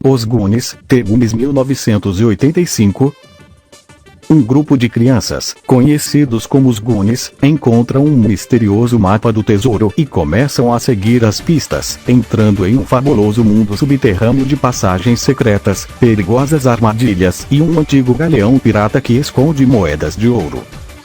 Os Goonies, The Goonies 1985. Um grupo de crianças, conhecidos como os Goonies, encontram um misterioso mapa do tesouro e começam a seguir as pistas, entrando em um fabuloso mundo subterrâneo de passagens secretas, perigosas armadilhas e um antigo galeão pirata que esconde moedas de ouro.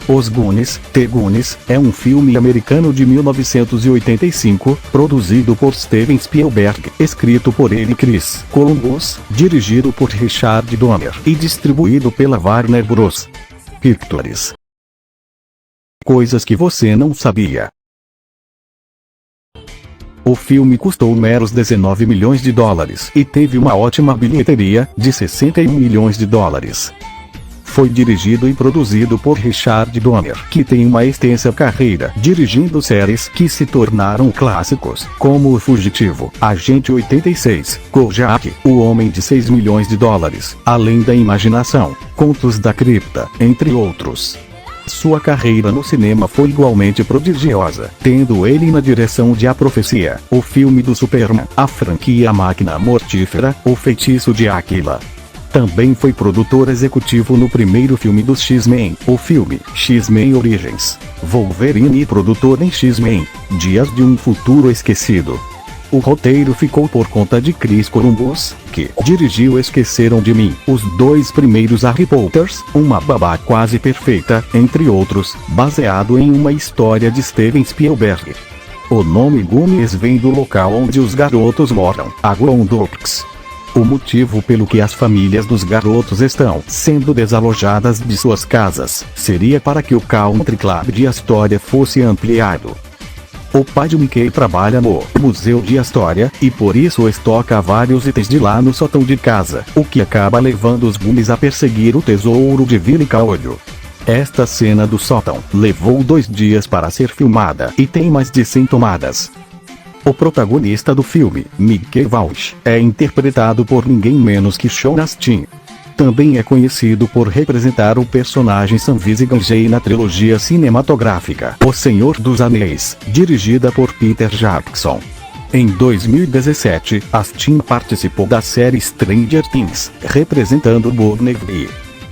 Os Goonies, The Goonies, é um filme americano de 1985, produzido por Steven Spielberg, escrito por ele e Chris Columbus, dirigido por Richard Donner e distribuído pela Warner Bros. Pictures. Coisas que você não sabia. O filme custou meros 19 milhões de dólares e teve uma ótima bilheteria, de 61 milhões de dólares. Foi dirigido e produzido por Richard Donner, que tem uma extensa carreira dirigindo séries que se tornaram clássicos, como O Fugitivo, Agente 86, Kojak, O Homem de 6 milhões de dólares, Além da Imaginação, Contos da Cripta, entre outros. Sua carreira no cinema foi igualmente prodigiosa, tendo ele na direção de A Profecia, o filme do Superman, a franquia Máquina Mortífera, O Feitiço de Áquila. Também foi produtor executivo no primeiro filme dos X-Men, o filme X-Men Origins, Wolverine, e produtor em X-Men, Dias de um Futuro Esquecido. O roteiro ficou por conta de Chris Columbus, que dirigiu Esqueceram de Mim, os dois primeiros Harry Potters, Uma Babá Quase Perfeita, entre outros, baseado em uma história de Steven Spielberg. O nome Goonies vem do local onde os garotos moram, a Gondorps. O motivo pelo que as famílias dos garotos estão sendo desalojadas de suas casas seria para que o Country Club de Astoria fosse ampliado. O pai de Mickey trabalha no Museu de Astoria, e por isso estoca vários itens de lá no sótão de casa, o que acaba levando os Goonies a perseguir o tesouro de Willy Caolho. Esta cena do sótão levou 2 dias para ser filmada e tem mais de 100 tomadas. O protagonista do filme, Mickey Walsh, é interpretado por ninguém menos que Sean Astin. Também é conhecido por representar o personagem Samwise Gamgee na trilogia cinematográfica O Senhor dos Anéis, dirigida por Peter Jackson. Em 2017, Astin participou da série Stranger Things, representando Bob Neville.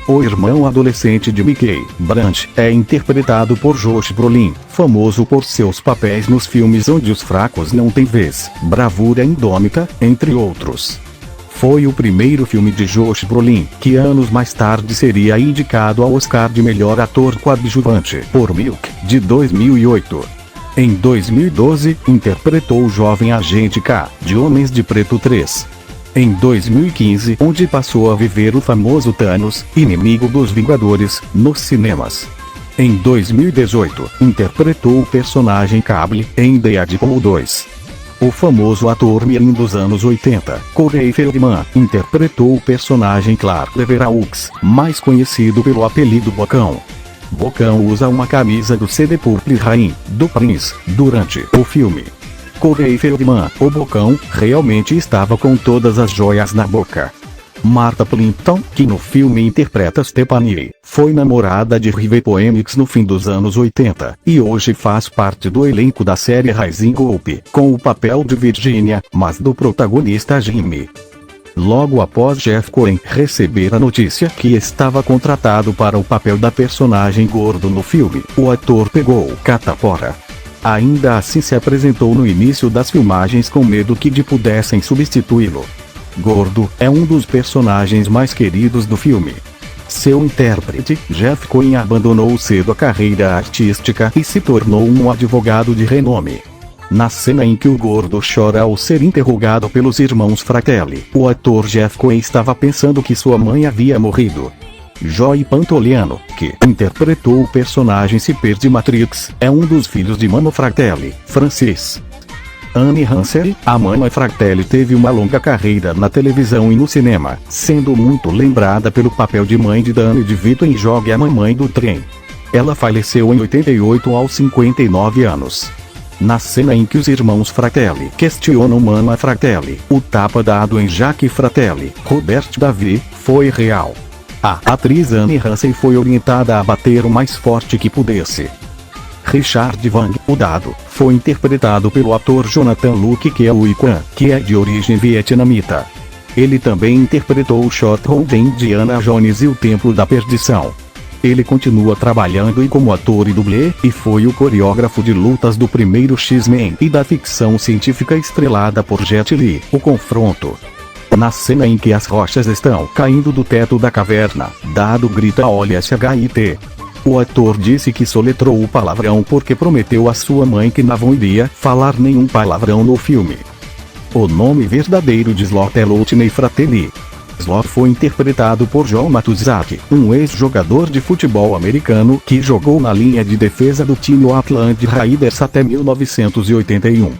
O irmão adolescente de Mickey, Brant, é interpretado por Josh Brolin, famoso por seus papéis nos filmes Onde os Fracos Não Têm Vez, Bravura Indômita, entre outros. Foi o primeiro filme de Josh Brolin, que anos mais tarde seria indicado ao Oscar de melhor ator coadjuvante por Milk, de 2008. Em 2012, interpretou o jovem agente K, de Homens de Preto 3. Em 2015, onde passou a viver o famoso Thanos, inimigo dos Vingadores, nos cinemas. Em 2018, interpretou o personagem Cable, em Deadpool 2. O famoso ator mirim dos anos 80, Corey Feldman, interpretou o personagem Clark Leveraux, mais conhecido pelo apelido Bocão. Bocão usa uma camisa do CD Purple Rain, do Prince, durante o filme. Corey Feldman, o Bocão, realmente estava com todas as joias na boca. Martha Plimpton, que no filme interpreta Stephanie, foi namorada de River Phoenix no fim dos anos 80, e hoje faz parte do elenco da série Rising Up, com o papel de Virginia, mas do protagonista Jimmy. Logo após Jeff Cohen receber a notícia que estava contratado para o papel da personagem gordo no filme, o ator pegou catapora. Ainda assim se apresentou no início das filmagens com medo que pudessem substituí-lo. Gordo é um dos personagens mais queridos do filme. Seu intérprete, Jeff Cohen, abandonou cedo a carreira artística e se tornou um advogado de renome. Na cena em que o gordo chora ao ser interrogado pelos irmãos Fratelli, o ator Jeff Cohen estava pensando que sua mãe havia morrido. Joey Pantoliano, que interpretou o personagem Cipher de Matrix, é um dos filhos de Mama Fratelli, Francis. Anne Hansel, a Mama Fratelli, teve uma longa carreira na televisão e no cinema, sendo muito lembrada pelo papel de mãe de Danny DeVito em Jogue a Mamãe do Trem. Ela faleceu em 88 aos 59 anos. Na cena em que os irmãos Fratelli questionam Mama Fratelli, o tapa dado em Jackie Fratelli, Robert Davi, foi real. A atriz Anne Hansel foi orientada a bater o mais forte que pudesse. Richard Wang, o dado, foi interpretado pelo ator Jonathan Luke Keoui Kwan, que é de origem vietnamita. Ele também interpretou o short de Indiana Jones e o Templo da Perdição. Ele continua trabalhando como ator e dublê, e foi o coreógrafo de lutas do primeiro X-Men e da ficção científica estrelada por Jet Li, O Confronto. Na cena em que as rochas estão caindo do teto da caverna, Dado grita "Olha SHIT". O ator disse que soletrou o palavrão porque prometeu à sua mãe que não iria falar nenhum palavrão no filme. O nome verdadeiro de Slot é Lutney Fratelli. Slot foi interpretado por John Matuszak, um ex-jogador de futebol americano que jogou na linha de defesa do time Oakland Raiders até 1981.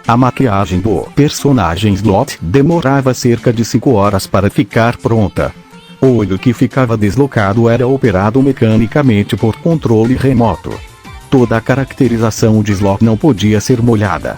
A maquiagem do personagem Slot demorava cerca de 5 horas para ficar pronta. O olho que ficava deslocado era operado mecanicamente por controle remoto. Toda a caracterização de Slot não podia ser molhada.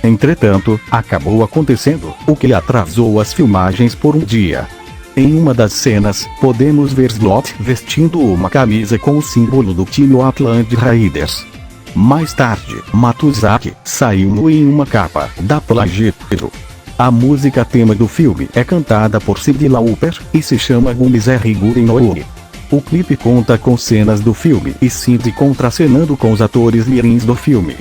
Entretanto, acabou acontecendo, o que atrasou as filmagens por um dia. Em uma das cenas, podemos ver Slot vestindo uma camisa com o símbolo do time Oakland Raiders. Mais tarde, Matuszak saiu nu em uma capa da Plagiato. A música tema do filme é cantada por Cyndi Lauper, e se chama Gummies Riguri no Uge. O clipe conta com cenas do filme e Cyndi contracenando com os atores mirins do filme.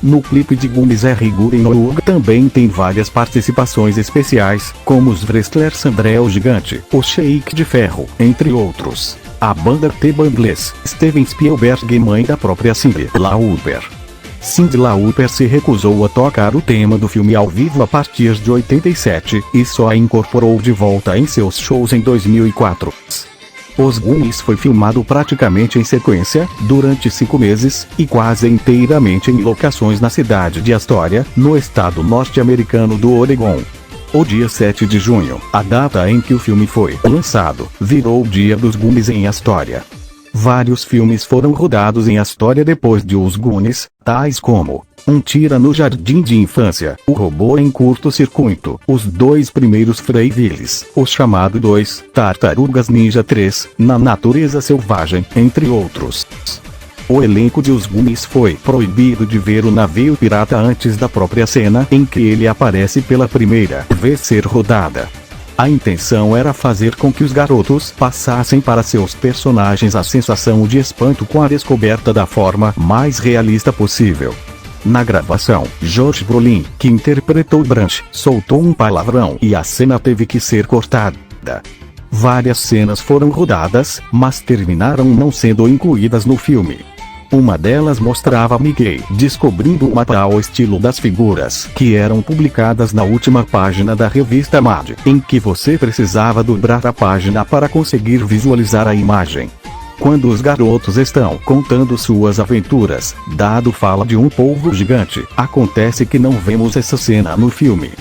No clipe de Gummies Riguri no Uge também tem várias participações especiais, como os wrestlers André o Gigante, o Sheik de Ferro, entre outros. A banda The Bangles, Steven Spielberg e mãe da própria Cyndi Lauper. Cyndi Lauper se recusou a tocar o tema do filme ao vivo a partir de 87, e só a incorporou de volta em seus shows em 2004. Os Goonies foi filmado praticamente em sequência, durante 5 meses, e quase inteiramente em locações na cidade de Astoria, no estado norte-americano do Oregon. O dia 7 de junho, a data em que o filme foi lançado, virou o Dia dos Goonies em Astoria. Vários filmes foram rodados em Astoria depois de Os Goonies, tais como Um Tira no Jardim de Infância, O Robô em Curto Circuito, os 2 primeiros Freyvilles, O Chamado 2, Tartarugas Ninja 3, Na Natureza Selvagem, entre outros. O elenco de Os Goonies foi proibido de ver o navio pirata antes da própria cena em que ele aparece pela primeira vez ser rodada. A intenção era fazer com que os garotos passassem para seus personagens a sensação de espanto com a descoberta da forma mais realista possível. Na gravação, Josh Brolin, que interpretou Branch, soltou um palavrão e a cena teve que ser cortada. Várias cenas foram rodadas, mas terminaram não sendo incluídas no filme. Uma delas mostrava Mickey descobrindo o mapa ao estilo das figuras que eram publicadas na última página da revista Mad, em que você precisava dobrar a página para conseguir visualizar a imagem. Quando os garotos estão contando suas aventuras, Dado fala de um polvo gigante, acontece que não vemos essa cena no filme.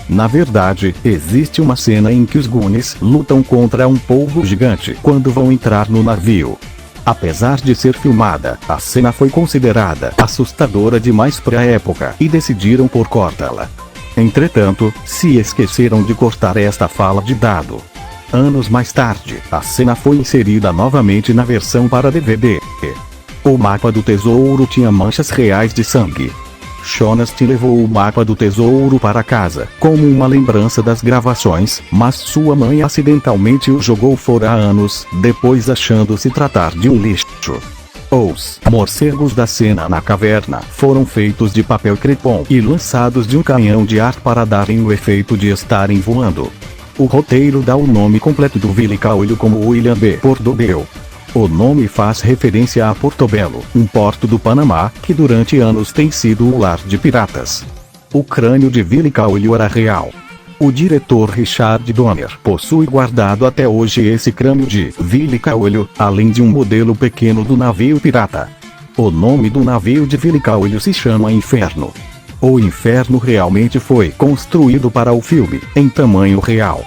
Na verdade, existe uma cena em que os Goonies lutam contra um polvo gigante quando vão entrar no navio. Apesar de ser filmada, a cena foi considerada assustadora demais para a época e decidiram por cortá-la. Entretanto, se esqueceram de cortar esta fala de Dado. Anos mais tarde, a cena foi inserida novamente na versão para DVD. O mapa do tesouro tinha manchas reais de sangue. Shonasti levou o mapa do tesouro para casa, como uma lembrança das gravações, mas sua mãe acidentalmente o jogou fora anos depois, achando se tratar de um lixo. Os morcegos da cena na caverna foram feitos de papel crepom e lançados de um canhão de ar para darem o efeito de estarem voando. O roteiro dá o nome completo do Willie Caolho como William B. Portobello. O nome faz referência a Portobello, um porto do Panamá, que durante anos tem sido o lar de piratas. O crânio de Willie Caolho era real. O diretor Richard Donner possui guardado até hoje esse crânio de Willie Caolho, além de um modelo pequeno do navio pirata. O nome do navio de Willie Caolho se chama Inferno. O Inferno realmente foi construído para o filme, em tamanho real.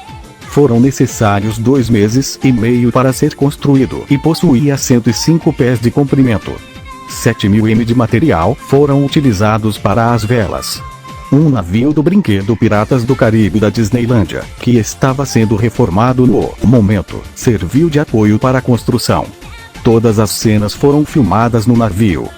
Foram necessários 2 meses e meio para ser construído e possuía 105 pés de comprimento. 7.000 m de material foram utilizados para as velas. Um navio do brinquedo Piratas do Caribe da Disneylândia, que estava sendo reformado no momento, serviu de apoio para a construção. Todas as cenas foram filmadas no navio.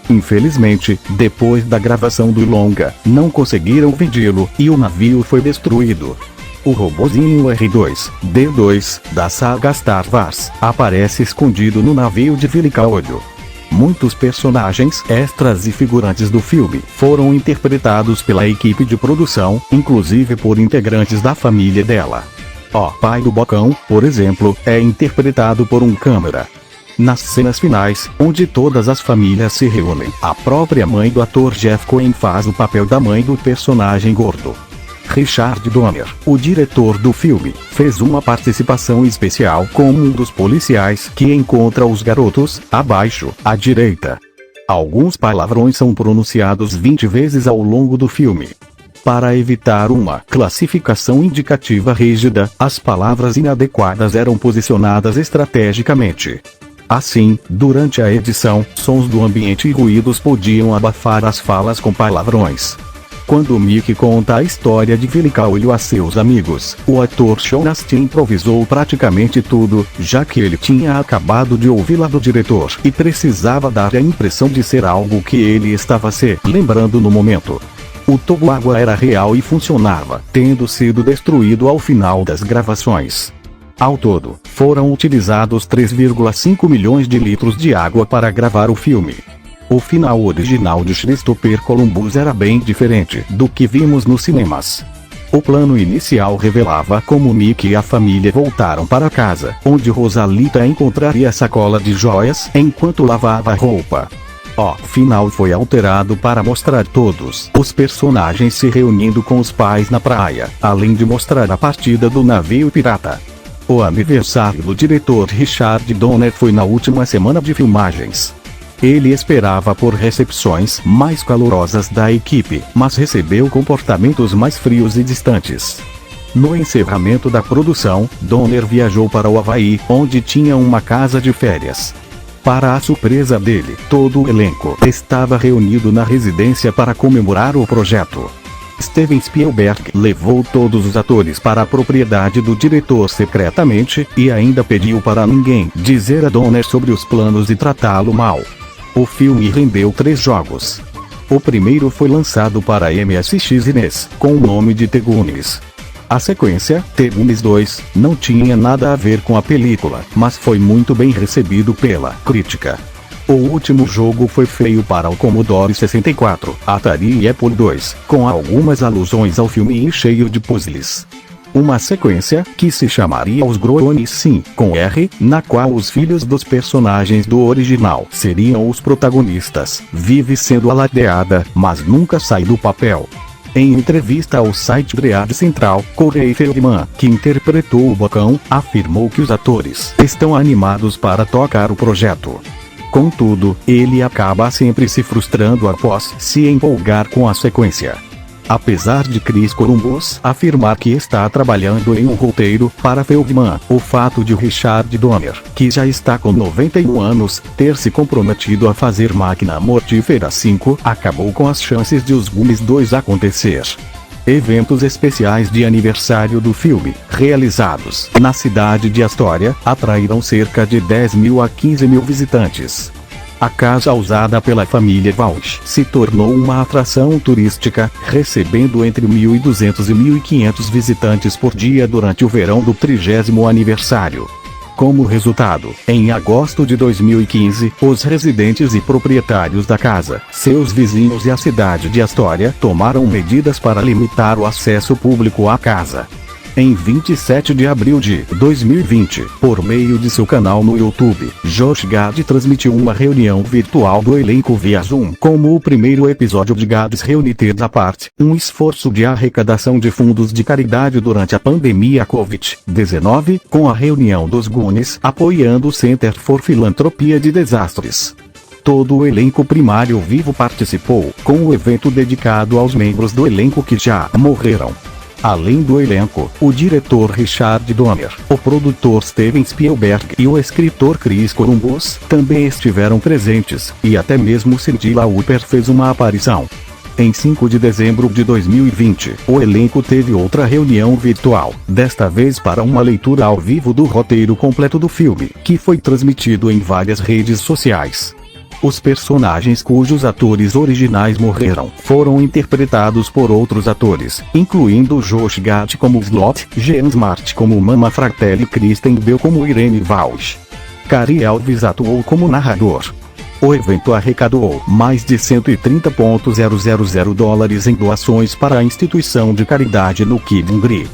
Infelizmente, depois da gravação do longa, não conseguiram vendê-lo e o navio foi destruído. O robozinho R2-D2, da saga Star Wars, aparece escondido no navio de Villicaolho. Muitos personagens extras e figurantes do filme foram interpretados pela equipe de produção, inclusive por integrantes da família dela. O pai do Bocão, por exemplo, é interpretado por um câmera. Nas cenas finais, onde todas as famílias se reúnem, a própria mãe do ator Jeff Cohen faz o papel da mãe do personagem gordo. Richard Donner, o diretor do filme, fez uma participação especial como um dos policiais que encontra os garotos, abaixo, à direita. Alguns palavrões são pronunciados 20 vezes ao longo do filme. Para evitar uma classificação indicativa rígida, as palavras inadequadas eram posicionadas estrategicamente. Assim, durante a edição, sons do ambiente e ruídos podiam abafar as falas com palavrões. Quando Mickey conta a história de Villicaolho a seus amigos, o ator Sean Astin improvisou praticamente tudo, já que ele tinha acabado de ouvi-la do diretor e precisava dar a impressão de ser algo que ele estava se lembrando no momento. O toboágua era real e funcionava, tendo sido destruído ao final das gravações. Ao todo, foram utilizados 3,5 milhões de litros de água para gravar o filme. O final original de Christopher Columbus era bem diferente do que vimos nos cinemas. O plano inicial revelava como Mickey e a família voltaram para casa, onde Rosalita encontraria a sacola de joias enquanto lavava roupa. O final foi alterado para mostrar todos os personagens se reunindo com os pais na praia, além de mostrar a partida do navio pirata. O aniversário do diretor Richard Donner foi na última semana de filmagens. Ele esperava por recepções mais calorosas da equipe, mas recebeu comportamentos mais frios e distantes. No encerramento da produção, Donner viajou para o Havaí, onde tinha uma casa de férias. Para a surpresa dele, todo o elenco estava reunido na residência para comemorar o projeto. Steven Spielberg levou todos os atores para a propriedade do diretor secretamente, e ainda pediu para ninguém dizer a Donner sobre os planos e tratá-lo mal. O filme rendeu 3 jogos. O primeiro foi lançado para MSX e NES, com o nome de The Goonies. A sequência, The Goonies 2, não tinha nada a ver com a película, mas foi muito bem recebido pela crítica. O último jogo foi feio para o Commodore 64, Atari e Apple II, com algumas alusões ao filme e cheio de puzzles. Uma sequência, que se chamaria Os Goonies Sim, com R, na qual os filhos dos personagens do original seriam os protagonistas, vive sendo alardeada, mas nunca sai do papel. Em entrevista ao site Dread Central, Corey Feldman, que interpretou o Bocão, afirmou que os atores estão animados para tocar o projeto. Contudo, ele acaba sempre se frustrando após se empolgar com a sequência. Apesar de Chris Columbus afirmar que está trabalhando em um roteiro para Feldman, o fato de Richard Donner, que já está com 91 anos, ter se comprometido a fazer Máquina Mortífera 5, acabou com as chances de Os Goonies 2 acontecer. Eventos especiais de aniversário do filme, realizados na cidade de Astoria, atraíram cerca de 10 mil a 15 mil visitantes. A casa usada pela família Walsh se tornou uma atração turística, recebendo entre 1.200 e 1.500 visitantes por dia durante o verão do 30º aniversário. Como resultado, em agosto de 2015, os residentes e proprietários da casa, seus vizinhos e a cidade de Astoria tomaram medidas para limitar o acesso público à casa. Em 27 de abril de 2020, por meio de seu canal no YouTube, Josh Gad transmitiu uma reunião virtual do elenco via Zoom, como o primeiro episódio de Gad's Reunited Apart, um esforço de arrecadação de fundos de caridade durante a pandemia Covid-19, com a reunião dos Goonies apoiando o Center for Filantropia de Desastres. Todo o elenco primário vivo participou, com o evento dedicado aos membros do elenco que já morreram. Além do elenco, o diretor Richard Donner, o produtor Steven Spielberg e o escritor Chris Columbus também estiveram presentes, e até mesmo Cyndi Lauper fez uma aparição. Em 5 de dezembro de 2020, o elenco teve outra reunião virtual, desta vez para uma leitura ao vivo do roteiro completo do filme, que foi transmitido em várias redes sociais. Os personagens cujos atores originais morreram foram interpretados por outros atores, incluindo Josh Gad como Slot, Jean Smart como Mama Fratelli e Kristen Bell como Irene Walsh. Cary Elwes atuou como narrador. O evento arrecadou mais de 130.000 dólares em doações para a instituição de caridade no Kid Hungry.